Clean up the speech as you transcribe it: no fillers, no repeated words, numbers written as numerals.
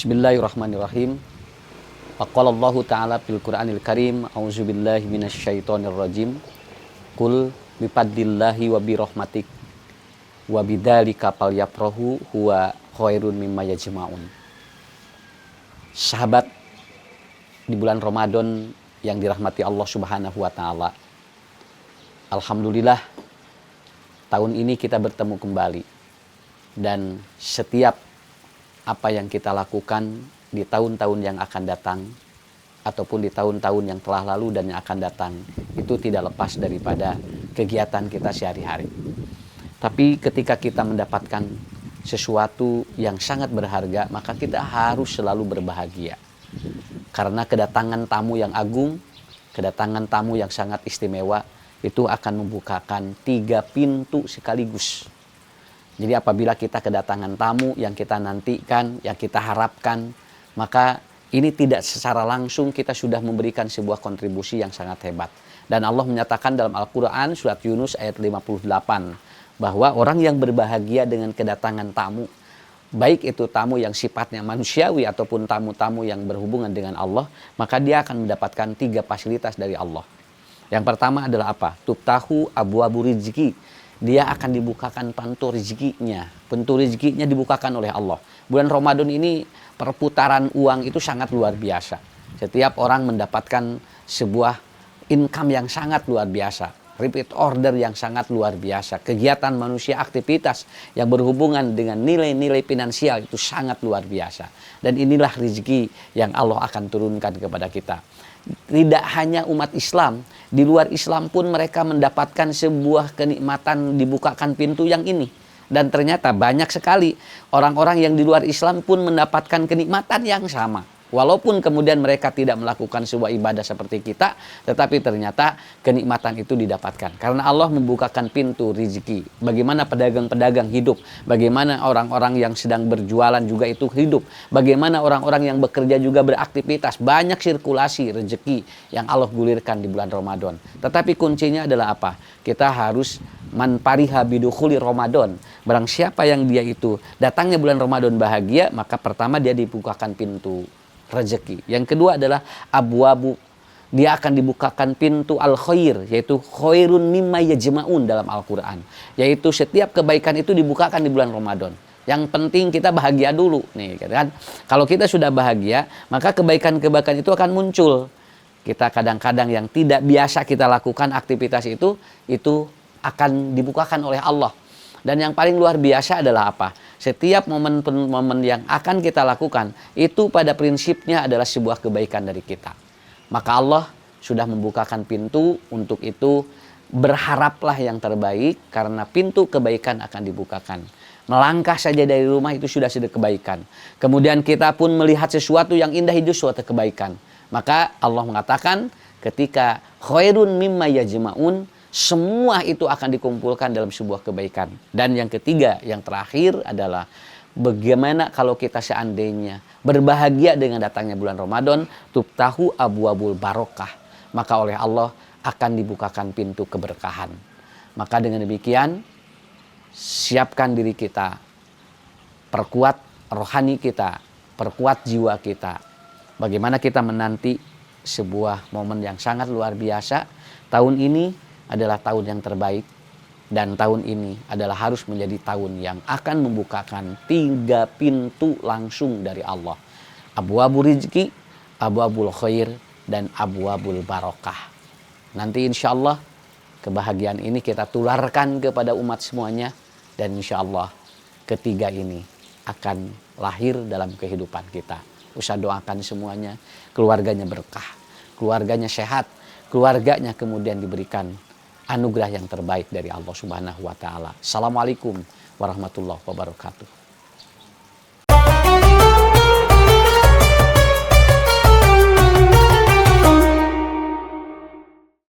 Bismillahirrahmanirrahim. Qala Allahu ta'ala fil Qur'anil Karim, a'udzubillahi minasyaitonir rajim. Qul bifadlillahi wa birahmatik wa bidzalika falyafrahu huwa khairun mimma yajma'un. Sahabat di bulan Ramadan yang dirahmati Allah Subhanahu wa taala. Alhamdulillah tahun ini kita bertemu kembali. Dan setiap apa yang kita lakukan di tahun-tahun yang akan datang ataupun di tahun-tahun yang telah lalu dan yang akan datang itu tidak lepas daripada kegiatan kita sehari-hari. Tapi ketika kita mendapatkan sesuatu yang sangat berharga, maka kita harus selalu berbahagia. Karena kedatangan tamu yang agung, kedatangan tamu yang sangat istimewa itu akan membukakan 3 pintu sekaligus. Jadi apabila kita kedatangan tamu yang kita nantikan, yang kita harapkan, maka ini tidak secara langsung kita sudah memberikan sebuah kontribusi yang sangat hebat. Dan Allah menyatakan dalam Al-Quran surat Yunus ayat 58 bahwa orang yang berbahagia dengan kedatangan tamu, baik itu tamu yang sifatnya manusiawi ataupun tamu-tamu yang berhubungan dengan Allah, maka dia akan mendapatkan 3 fasilitas dari Allah. Yang pertama adalah apa? Tuftahu abwabu rizki. Dia akan dibukakan pintu rezekinya. Pintu rezekinya dibukakan oleh Allah. Bulan Ramadan ini perputaran uang itu sangat luar biasa. Setiap orang mendapatkan sebuah income yang sangat luar biasa. Repeat order yang sangat luar biasa. Kegiatan manusia, aktivitas yang berhubungan dengan nilai-nilai finansial itu sangat luar biasa. Dan inilah rezeki yang Allah akan turunkan kepada kita. Tidak hanya umat Islam, di luar Islam pun mereka mendapatkan sebuah kenikmatan dibukakan pintu yang ini. Dan ternyata banyak sekali orang-orang yang di luar Islam pun mendapatkan kenikmatan yang sama. Walaupun kemudian mereka tidak melakukan sebuah ibadah seperti kita, tetapi ternyata kenikmatan itu didapatkan. Karena Allah membukakan pintu rezeki. Bagaimana pedagang-pedagang hidup, bagaimana orang-orang yang sedang berjualan juga itu hidup, bagaimana orang-orang yang bekerja juga beraktivitas, banyak sirkulasi rezeki yang Allah gulirkan di bulan Ramadan. Tetapi kuncinya adalah apa? Kita harus manpariha bidukhuli Ramadan. Barang siapa yang dia itu datangnya bulan Ramadan bahagia, maka pertama dia dibukakan pintu rezeki. Yang kedua adalah abwabu. Dia akan dibukakan pintu al-khair, yaitu khairun mimma yajma'un dalam Al-Quran. Yaitu setiap kebaikan itu dibukakan di bulan Ramadan. Yang penting kita bahagia dulu. Nih, kan? Kalau kita sudah bahagia, maka kebaikan-kebaikan itu akan muncul. Kita kadang-kadang yang tidak biasa kita lakukan aktivitas itu akan dibukakan oleh Allah. Dan yang paling luar biasa adalah apa? Setiap momen-momen yang akan kita lakukan, itu pada prinsipnya adalah sebuah kebaikan dari kita. Maka Allah sudah membukakan pintu untuk itu, berharaplah yang terbaik, karena pintu kebaikan akan dibukakan. Melangkah saja dari rumah itu sudah kebaikan. Kemudian kita pun melihat sesuatu yang indah itu suatu kebaikan. Maka Allah mengatakan ketika khairun mimma yajma'un, semua itu akan dikumpulkan dalam sebuah kebaikan. Dan yang ketiga, yang terakhir adalah bagaimana kalau kita seandainya berbahagia dengan datangnya bulan Ramadan, tuftahu abwabul barokah. Maka oleh Allah akan dibukakan pintu keberkahan. Maka dengan demikian, siapkan diri kita, perkuat rohani kita, perkuat jiwa kita. Bagaimana kita menanti sebuah momen yang sangat luar biasa. Tahun ini adalah tahun yang terbaik, dan tahun ini adalah harus menjadi tahun yang akan membukakan 3 pintu langsung dari Allah. Abwabul rizki, abwabul khair, dan abwabul barokah. Nanti insya Allah kebahagiaan ini kita tularkan kepada umat semuanya, dan insya Allah ketiga ini akan lahir dalam kehidupan kita. Usah doakan semuanya, keluarganya berkah, keluarganya sehat, keluarganya kemudian diberikan anugerah yang terbaik dari Allah Subhanahu wa taala. Assalamualaikum warahmatullahi wabarakatuh.